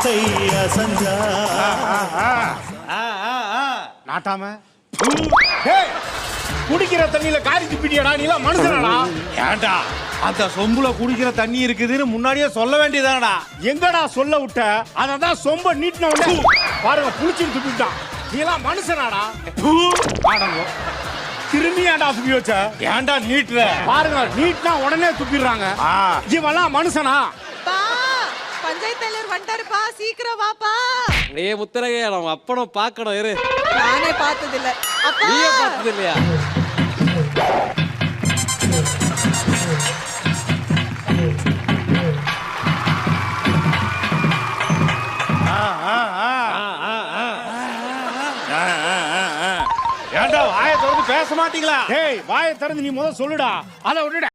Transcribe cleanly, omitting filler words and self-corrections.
ஆசை அசஞ்சா நாட்டாம குடிக்கிற தண்ணியில காரி துப்பிட்டியடா, நீலாம் மனுஷனாடா? ஏன்டா அந்த சொம்புல குடிக்கிற தண்ணி இருக்குதுன்னு முன்னாடியே சொல்ல வேண்டியதானடா. எங்கடா சொல்ல விட்ட? அததான் சொம்ப நீட்டின உடனே பாருங்க புளிச்சுன்னு துப்பிட்டான். நீலாம் மனுஷனாடா? ஆடங்கோ திரும்பியாண்டா துப்பி வச்ச? ஏன்டா நீட்டுற? பாருங்க நீட்னா உடனே துப்பிடுறாங்க. இவெல்லாம் மனுஷனா? பா பஞ்சாயத்து தலைவர் வந்துட்டாருப்பா, சீக்கிரம் வாப்பா. டே முத்தரகே, நம்ம அப்பனும் பார்க்கணும் இரு. நானே பார்த்தது இல்ல. அப்பா நீயே பார்த்தது இல்லையா? ஏன்டா வாயை திறந்து பேச மாட்டீங்களா? வாயை திறந்து நீ முதல்ல சொல்லுடா. அதை விட்டுட.